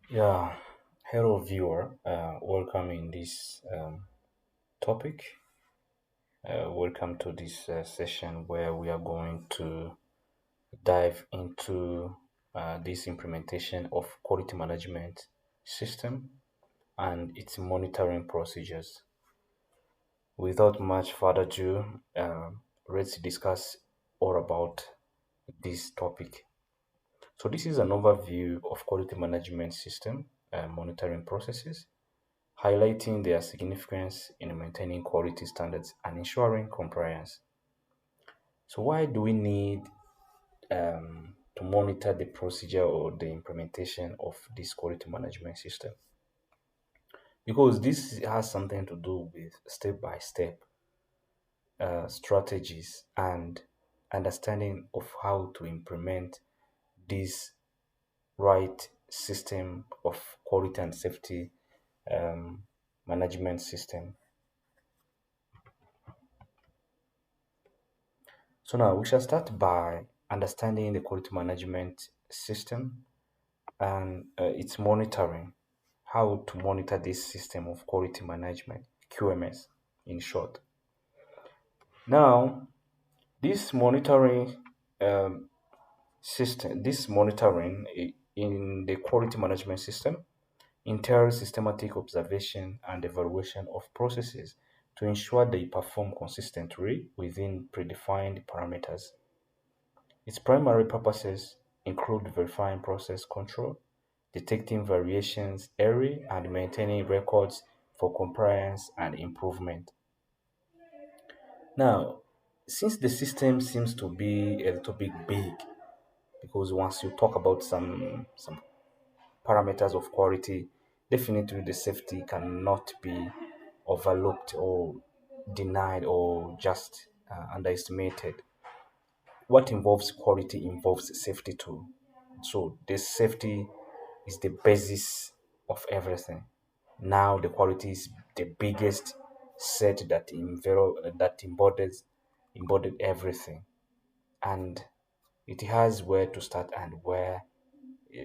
Yeah, hello viewer. Welcome in this topic. Welcome to this session where we are going to dive into this implementation of quality management system and its monitoring procedures. Without much further ado, let's discuss all about this topic. So this is an overview of quality management system monitoring processes highlighting their significance in maintaining quality standards and ensuring compliance. So, why do we need to monitor the procedure or the implementation of this quality management system? Because this has something to do with step by step strategies and understanding of how to implement this right system of quality and safety um, management system. So now we shall start by understanding the quality management system and its monitoring. How to monitor this system of quality management, QMS in short. Now, this monitoring system, this monitoring in the quality management system entails systematic observation and evaluation of processes to ensure they perform consistently within predefined parameters. Its primary purposes include verifying process control, detecting variations early, and maintaining records for compliance and improvement. Now, since the system seems to be a little bit big, because once you talk about some parameters of quality, definitely the safety cannot be overlooked or denied or just underestimated. What involves quality involves safety too. So this safety is the basis of everything. Now the quality is the biggest set that embodied everything, and it has where to start and where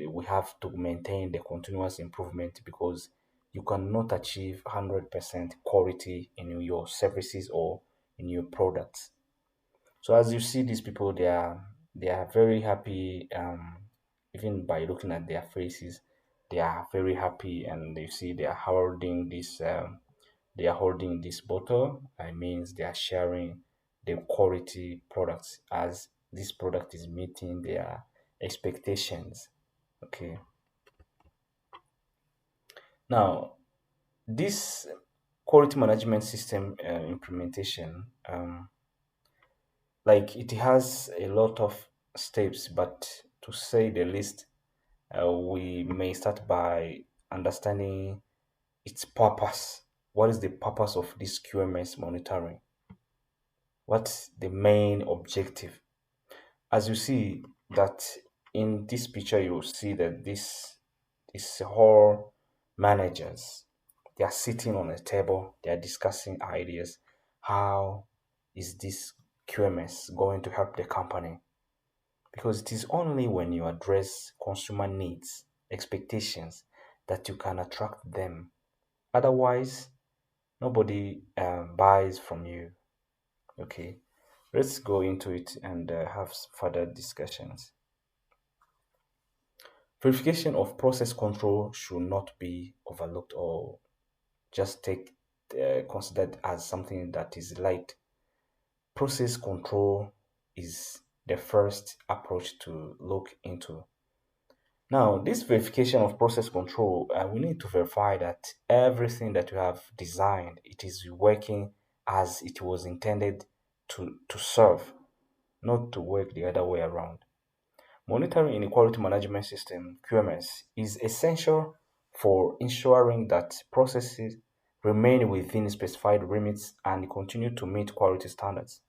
we have to maintain the continuous improvement because you cannot achieve 100% quality in your services or in your products. So as you see these people, they are very happy. Even by looking at their faces, they are very happy, and you see they are holding this. They are holding this bottle. I means they are sharing the quality products as this product is meeting their expectations. Okay. Now this quality management system implementation. Like it has a lot of steps, but to say the least, we may start by understanding its purpose. What is the purpose of this QMS monitoring? What's the main objective? As you see that in this picture, you will see that this is all managers. They are sitting on a table, they are discussing ideas. How is this QMS going to help the company? Because it is only when you address consumer needs, expectations, that you can attract them. Otherwise, nobody buys from you. Okay, let's go into it and have further discussions. Verification of process control should not be overlooked or just take considered as something that is light. Process control is the first approach to look into. Now, this verification of process control, we need to verify that everything that we have designed, it is working as it was intended to serve, not to work the other way around. Monitoring in a quality management system, QMS, is essential for ensuring that processes remain within specified limits and continue to meet quality standards.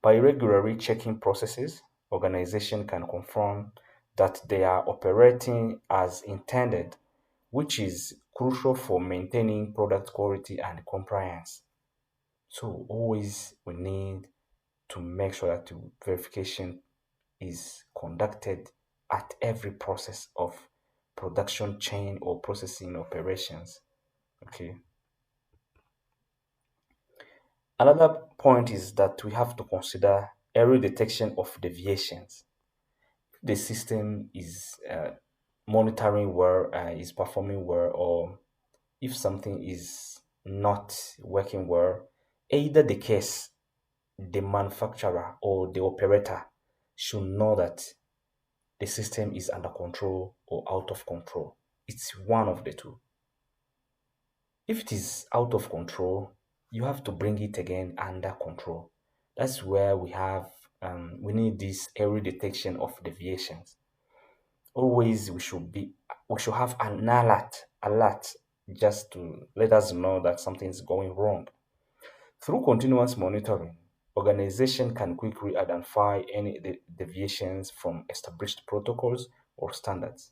By regularly checking processes, organization can confirm that they are operating as intended, which is crucial for maintaining product quality and compliance. So always we need to make sure that verification is conducted at every process of production chain or processing operations. Okay. Another point is that we have to consider early detection of deviations. The system is monitoring well, is performing well, or if something is not working well, either the case, the manufacturer or the operator should know that the system is under control or out of control. It's one of the two. If it is out of control, you have to bring it again under control. That's where we need this early detection of deviations. Always we should have an alert just to let us know that something is going wrong. Through continuous monitoring, organization can quickly identify any deviations from established protocols or standards.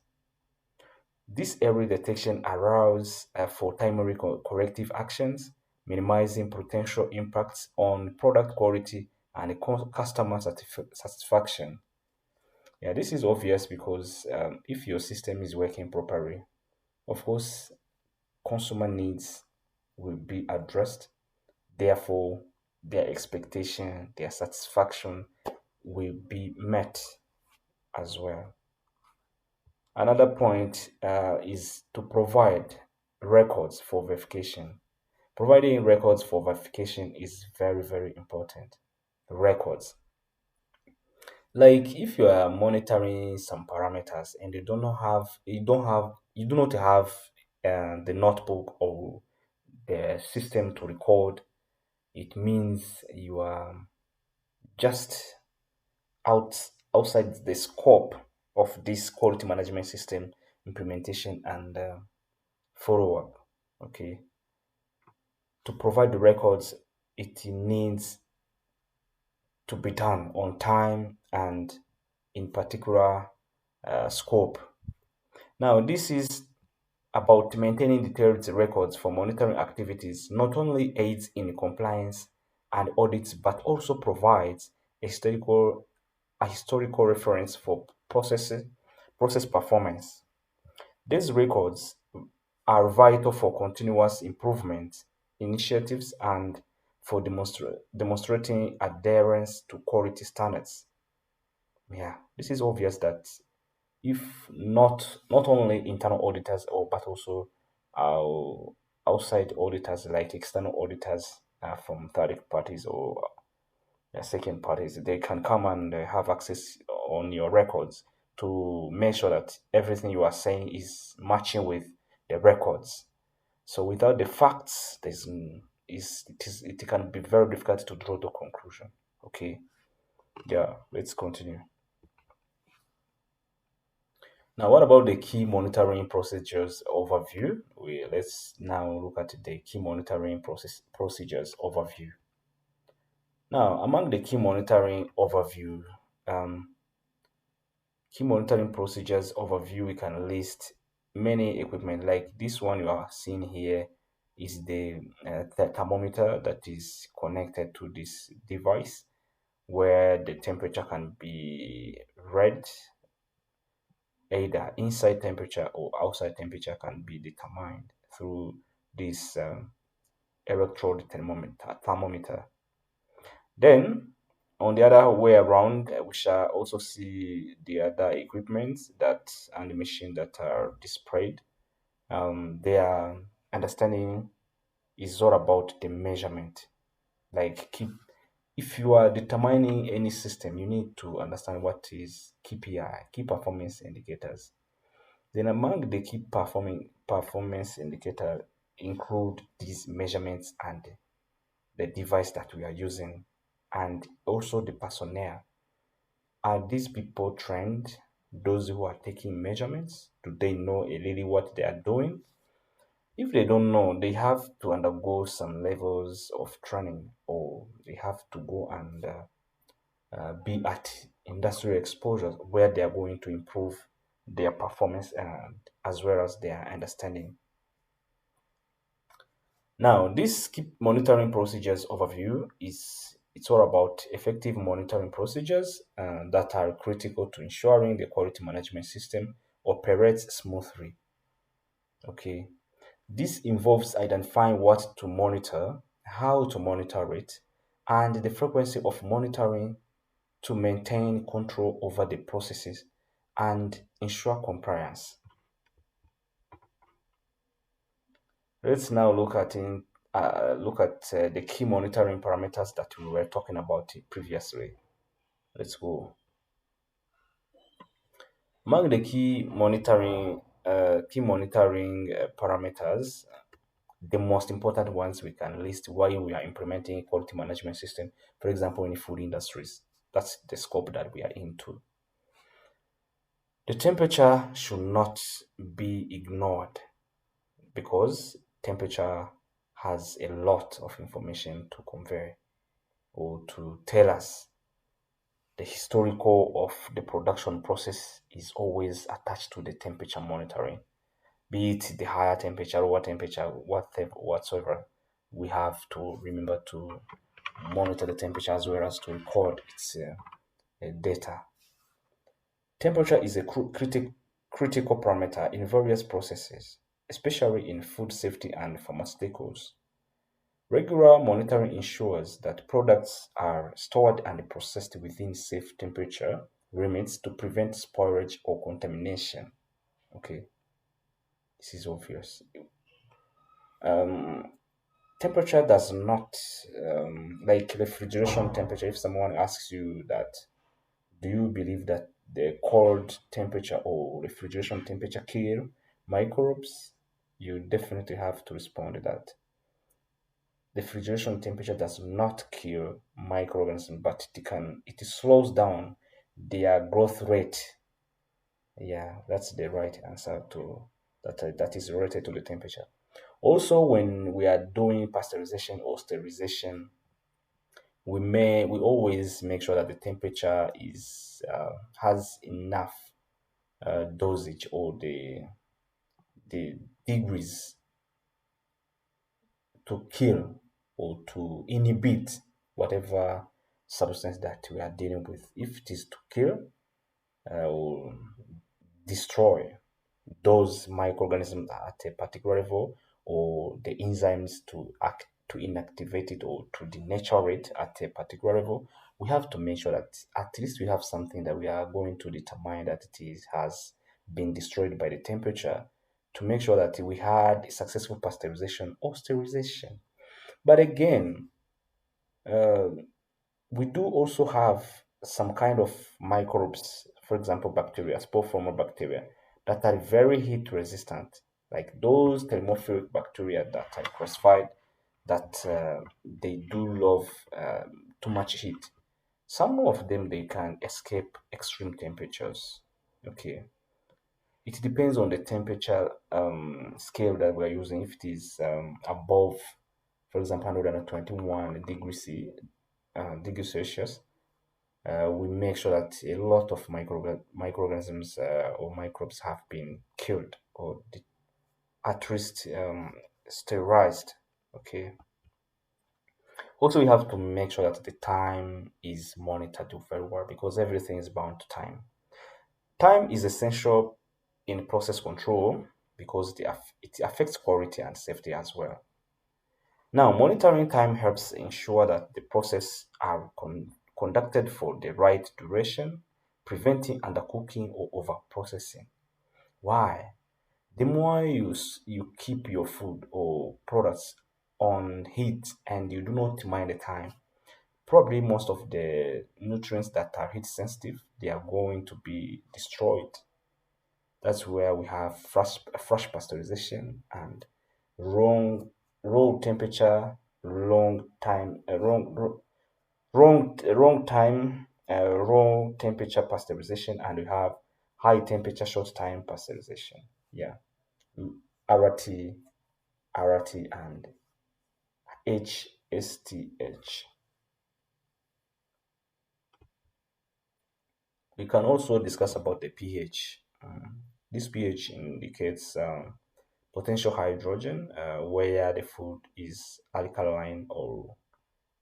This early detection allows for timely corrective actions, minimizing potential impacts on product quality and customer satisfaction. Yeah, this is obvious because if your system is working properly, of course, consumer needs will be addressed. Therefore, their expectation, their satisfaction will be met as well. Another point is to provide records for verification. Providing records for verification is very, very important. Records. Like if you are monitoring some parameters and you do not have the notebook or the system to record, it means you are just outside the scope of this quality management system implementation and follow up. Okay, to provide the records, it needs to be done on time and in particular scope. Now, this is about maintaining detailed records for monitoring activities, not only aids in compliance and audits, but also provides a historical reference for process performance. These records are vital for continuous improvement initiatives and for demonstrating adherence to quality standards. Yeah, this is obvious that if not only internal auditors or but also outside auditors like external auditors from third parties or second parties, they can come and have access on your records to make sure that everything you are saying is matching with the records. So without the facts, it can be very difficult to draw the conclusion. Okay, yeah, let's continue. Now, what about the key monitoring procedures overview? Let's now look at the key monitoring procedures overview. Now, among the um, key monitoring procedures overview, we can list many equipment like this one you are seeing here is the thermometer that is connected to this device where the temperature can be read, either inside temperature or outside temperature can be determined through this electrode thermometer. Then, on the other way around, we shall also see the other equipment that and the machine that are displayed. Their understanding is all about the measurement. Like if you are determining any system, you need to understand what is KPI, key performance indicators. Then among the key performance indicator include these measurements and the device that we are using and also the personnel. Are these people trained? Those who are taking measurements, do they know really what they are doing? If they don't know, they have to undergo some levels of training or they have to go and be at industrial exposures where they are going to improve their performance and as well as their understanding. Now, this keep monitoring procedures overview is it's all about effective monitoring procedures that are critical to ensuring the quality management system operates smoothly. Okay. This involves identifying what to monitor, how to monitor it, and the frequency of monitoring to maintain control over the processes and ensure compliance. Let's now look at the key monitoring parameters that we were talking about previously. Let's go. Among the key monitoring parameters, the most important ones we can list while we are implementing a quality management system, for example, in food industries. That's the scope that we are into. The temperature should not be ignored because temperature has a lot of information to convey or to tell us. The historical of the production process is always attached to the temperature monitoring, be it the higher temperature, lower temperature, whatsoever. We have to remember to monitor the temperature as well as to record its data. Temperature is a critical parameter in various processes, especially in food safety and pharmaceuticals. Regular monitoring ensures that products are stored and processed within safe temperature limits to prevent spoilage or contamination. Okay, this is obvious. Um, Temperature does not, like refrigeration temperature. If someone asks you that, do you believe that the cold temperature or refrigeration temperature kill microbes? You definitely have to respond to that. Refrigeration temperature does not kill microorganisms, but it slows down their growth rate. Yeah, that's the right answer to that is related to the temperature. Also, when we are doing pasteurization or sterilization, we always make sure that the temperature is has enough dosage or the degrees to kill or to inhibit whatever substance that we are dealing with. If it is to kill or destroy those microorganisms at a particular level, or the enzymes to act to inactivate it or to denature it at a particular level, we have to make sure that at least we have something that we are going to determine that has been destroyed by the temperature to make sure that we had a successful pasteurization or sterilization. But again, uh, we do also have some kind of microbes, for example, bacteria, sporoformal bacteria, that are very heat resistant, like those thermophilic bacteria that I classified that they do love too much heat. Some of them they can escape extreme temperatures. Okay, it depends on the temperature scale that we're using. If it is above, for example, 121 degrees degrees Celsius, we make sure that a lot of microorganisms or microbes have been killed or at least sterilized. Okay. Also, we have to make sure that the time is monitored very well because everything is bound to time. Time is essential in process control because it affects quality and safety as well. Now, monitoring time helps ensure that the process are conducted for the right duration, preventing undercooking or overprocessing. Why? The more you keep your food or products on heat and you do not mind the time, probably most of the nutrients that are heat sensitive, they are going to be destroyed. That's where we have fresh pasteurization and wrong raw temperature, long time, wrong time, wrong temperature pasteurization, and we have high temperature short time pasteurization. Yeah, RT, RT, and HSTH. We can also discuss about the pH. This pH indicates potential hydrogen, where the food is alkaline or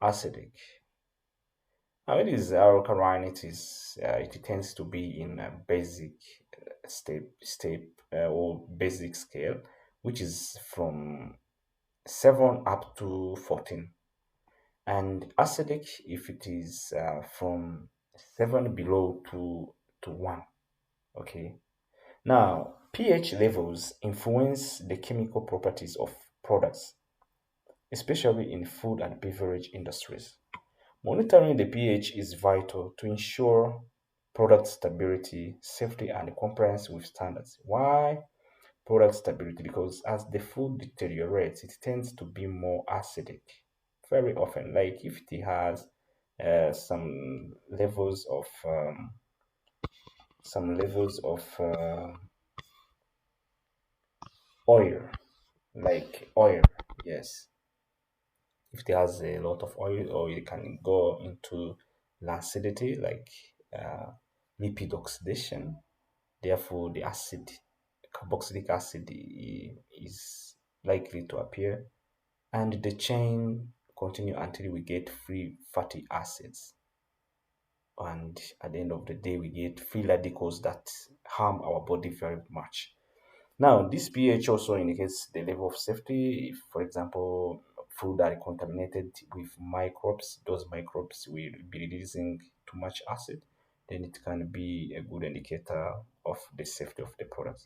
acidic. Now it is alkaline. It tends to be in a basic step or basic scale, which is from 7 up to 14, and acidic if it is from 7 below to 1. Okay. Now pH levels influence the chemical properties of products, especially in food and beverage industries. Monitoring the pH is vital to ensure product stability, safety, and compliance with standards. Why product stability? Because as the food deteriorates, it tends to be more acidic very often. Like if it has some levels of oil, like oil, yes. If it has a lot of oil, or it can go into acidity, like uh, lipid oxidation. Therefore, the acid, carboxylic acid, is likely to appear, and the chain continue until we get free fatty acids. And at the end of the day, we get free radicals that harm our body very much. Now, this pH also indicates the level of safety. If, for example, food are contaminated with microbes, those microbes will be releasing too much acid, then it can be a good indicator of the safety of the product,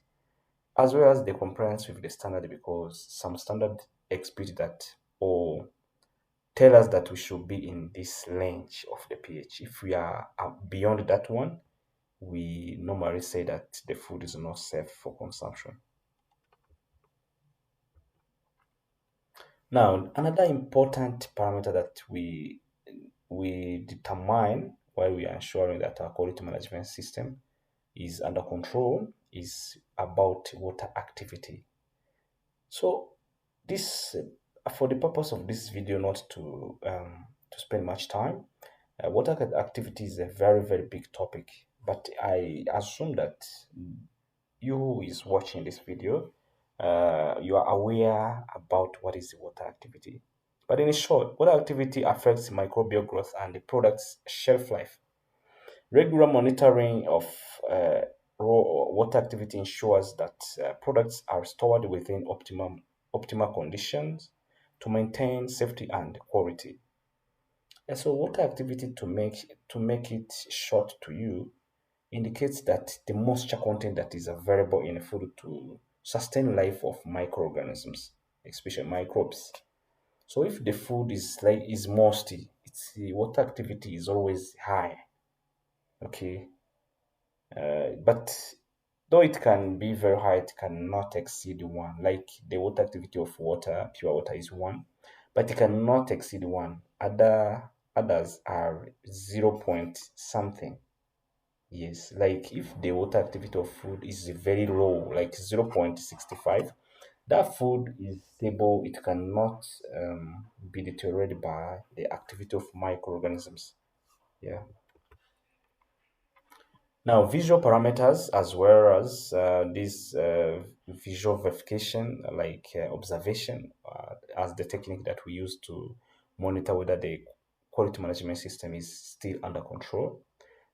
as well as the compliance with the standard, because some standard expect that, or tell us that we should be in this range of the pH. If we are beyond that one, we normally say that the food is not safe for consumption. Now, another important parameter that we determine while we are ensuring that our quality management system is under control is about water activity. So, this for the purpose of this video, not to spend much time, water activity is a very big topic. But I assume that you who is watching this video, you are aware about what is water activity. But in short, water activity affects microbial growth and the product's shelf life. Regular monitoring of raw water activity ensures that products are stored within optimal conditions to maintain safety and quality. And so, water activity, to make it short to you, indicates that the moisture content that is available in a food to sustain life of microorganisms, especially microbes. So if the food is musty, its the water activity is always high. Okay, but though it can be very high, it cannot exceed one. Like the water activity of water, pure water is one, but it cannot exceed one. Others are 0 point something. Yes, like if the water activity of food is very low, like 0.65, that food is stable. It cannot be deteriorated by the activity of microorganisms. Yeah. Now, visual parameters as well as this visual verification, like observation, as the technique that we use to monitor whether the quality management system is still under control.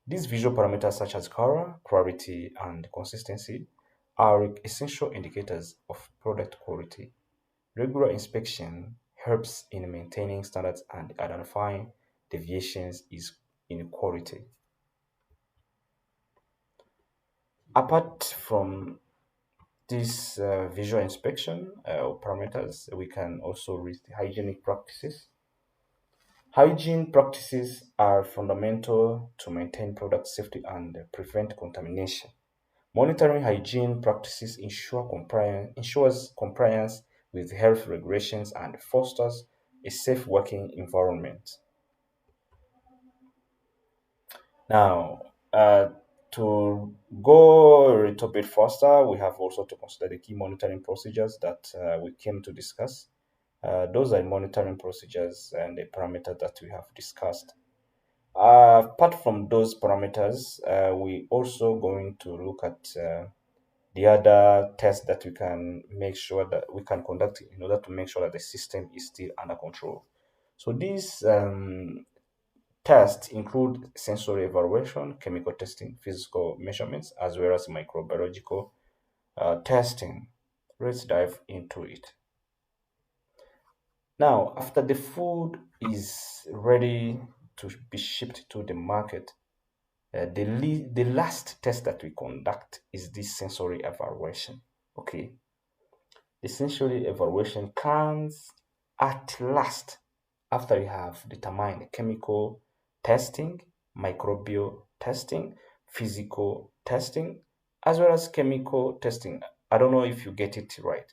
These visual parameters, such as color, clarity, and consistency, are essential indicators of product quality. Regular inspection helps in maintaining standards and identifying deviations is in quality. Apart from this visual inspection parameters, we can also read the hygienic practices. Hygiene practices are fundamental to maintain product safety and prevent contamination. Monitoring hygiene practices ensures compliance with health regulations and fosters a safe working environment. Now, to go a little bit faster, we have also to consider the key monitoring procedures that we came to discuss. Those are monitoring procedures and the parameters that we have discussed. Apart from those parameters, we also going to look at the other tests that we can make sure that we can conduct in order to make sure that the system is still under control. So these Tests include sensory evaluation, chemical testing, physical measurements, as well as microbiological testing. Let's dive into it. Now, after the food is ready to be shipped to the market, the last test that we conduct is this sensory evaluation. Okay, the sensory evaluation comes at last after you have determined chemical testing, microbial testing, physical testing, as well as chemical testing. I don't know if you get it right.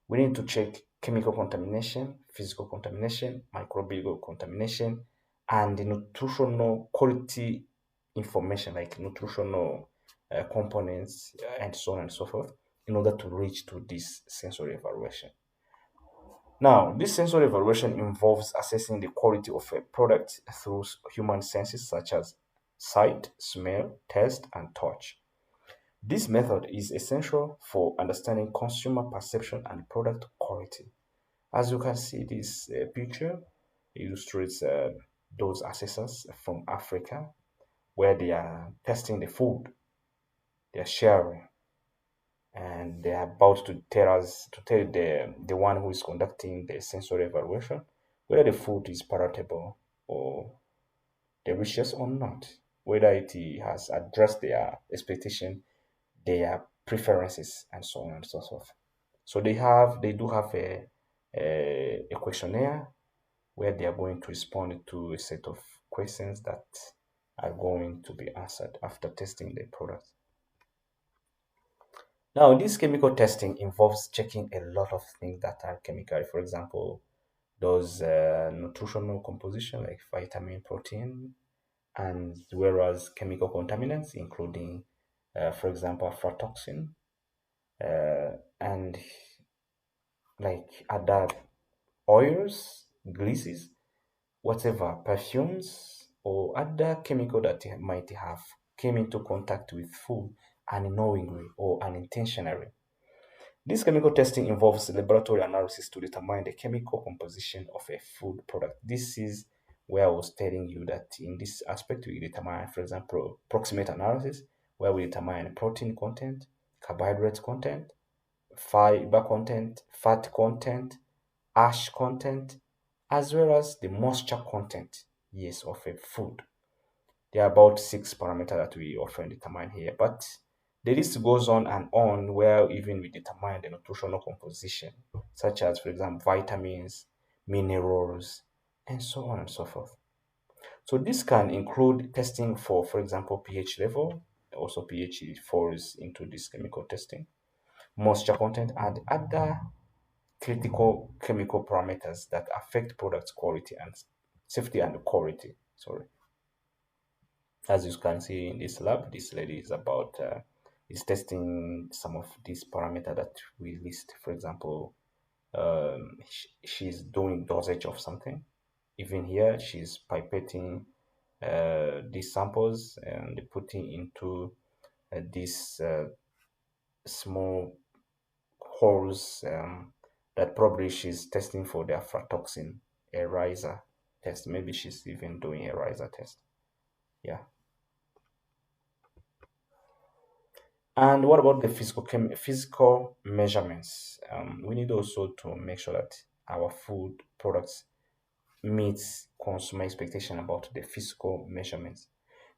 We need to check chemical contamination, physical contamination, microbial contamination, and the nutritional quality information like nutritional components and so on and so forth in order to reach to this sensory evaluation. Now, this sensory evaluation involves assessing the quality of a product through human senses such as sight, smell, taste, and touch. This method is essential for understanding consumer perception and product quality. As you can see, this picture illustrates those assessors from Africa where they are testing the food, they are sharing, and they are about to tell us, to tell the one who is conducting the sensory evaluation whether the food is palatable or delicious or not, whether it has addressed their expectation, their preferences, and so on and so forth. So they do have a questionnaire where they are going to respond to a set of questions that are going to be answered after testing the product. Now, this chemical testing involves checking a lot of things that are chemical. For example, those nutritional composition like vitamin, protein, and whereas chemical contaminants, including, for example, aflatoxin, and like other oils, greases, whatever perfumes or other chemical that you might have came into contact with food unknowingly or unintentionally. This chemical testing involves laboratory analysis to determine the chemical composition of a food product. This is where I was telling you that in this aspect we determine, for example, proximate analysis, where we determine protein content, carbohydrate content, fiber content, fat content, ash content, as well as the moisture content, yes, of a food. There are about six parameters that we often determine here, but the list goes on and on where even we determine the nutritional composition, such as, for example, vitamins, minerals, and so on and so forth. So this can include testing for example, pH level. Also, pH falls into this chemical testing, moisture content, and other critical chemical parameters that affect product quality and safety and quality. Sorry. As you can see in this lab, this lady is testing some of these parameters that we list. For example, she's doing dosage of something. Even here, she's pipetting these samples and putting into these small holes that probably she's testing for the aflatoxin, a riser test. Maybe she's even doing a riser test. Yeah. And what about the physical measurements? We need also to make sure that our food products meets consumer expectation about the physical measurements.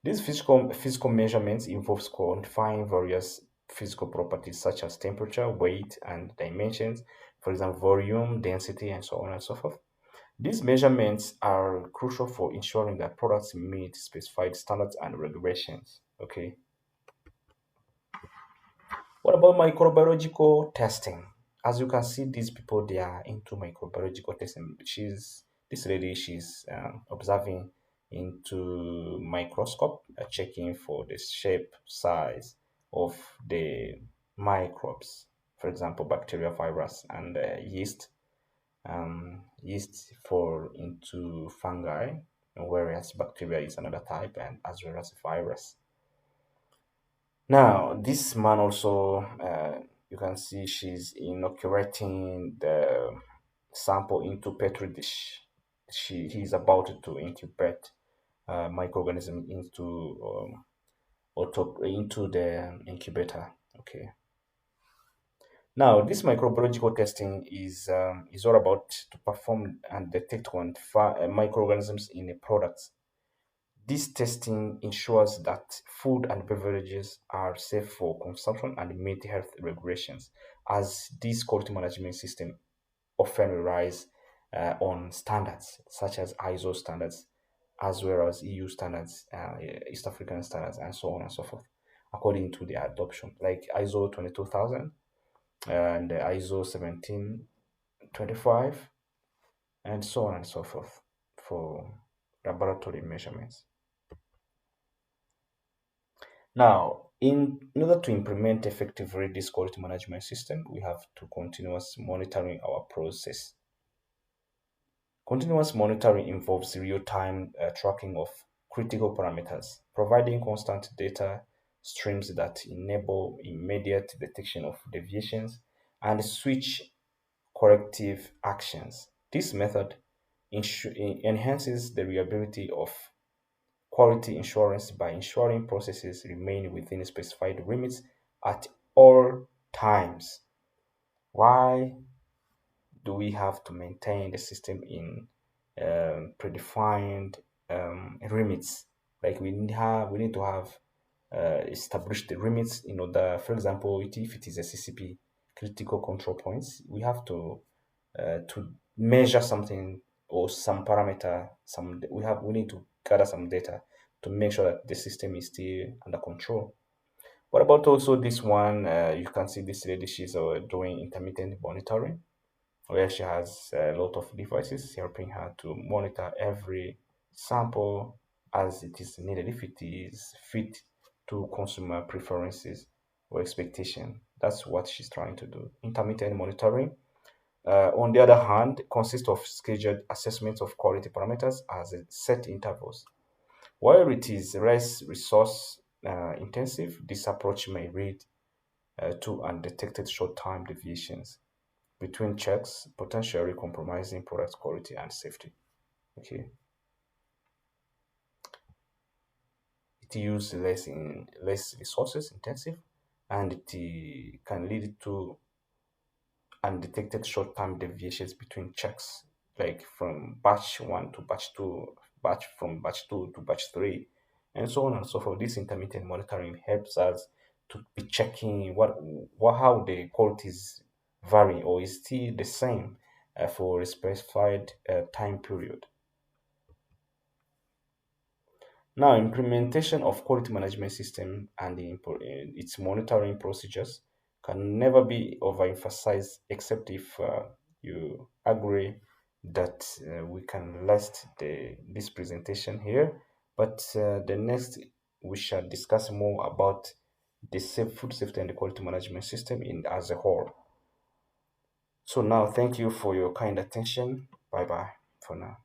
These physical measurements involves quantifying various physical properties such as temperature, weight, and dimensions. For example, volume, density, and so on and so forth. These measurements are crucial for ensuring that products meet specified standards and regulations. Okay. What about microbiological testing? As you can see, these people they are into microbiological testing. This lady. She's observing into microscope, checking for the shape, size of the microbes. For example, bacteria, virus, and yeast. Yeast fall into fungi, whereas bacteria is another type, and as well as virus. Now, this man also, you can see she's inoculating the sample into petri dish. He's about to incubate microorganism into the incubator. Okay. Now, this microbiological testing is all about to perform and detect microorganisms in a product. This testing ensures that food and beverages are safe for consumption and meet health regulations, as this quality management system often relies on standards such as ISO standards, as well as EU standards, East African standards, and so on and so forth, according to the adoption, like ISO 22000 and ISO 1725, and so on and so forth for laboratory measurements. Now, in order to implement effective reduced quality management system, we have to continuous monitoring our process. Continuous monitoring involves real-time tracking of critical parameters, providing constant data streams that enable immediate detection of deviations and switch corrective actions. This method enhances the reliability of quality assurance by ensuring processes remain within specified limits at all times. Why do we have to maintain the system in predefined limits? Like we need to have established the limits in order, for example, if it is a CCP, critical control points, we have to measure something or some parameter. We need to gather some data to make sure that the system is still under control. What about also this one? You can see this lady, she's doing intermittent monitoring where she has a lot of devices helping her to monitor every sample as it is needed if it is fit to consumer preferences or expectation. That's what she's trying to do. Intermittent monitoring, on the other hand, consists of scheduled assessments of quality parameters as a set intervals. While it is less resource intensive, this approach may lead to undetected short-term deviations between checks, potentially compromising product quality and safety. Okay, it uses less resources intensive, and it can lead to undetected short-term deviations between checks, like from batch one to batch two, batch two to batch three, and so on and so forth. This intermittent monitoring helps us to be checking what how the qualities vary or is still the same for a specified time period. Now, implementation of quality management system and its monitoring procedures can never be overemphasized, except if you agree that we can last this presentation here. But the next, we shall discuss more about the food safety and the quality management system in as a whole. So now, thank you for your kind attention. Bye bye for now.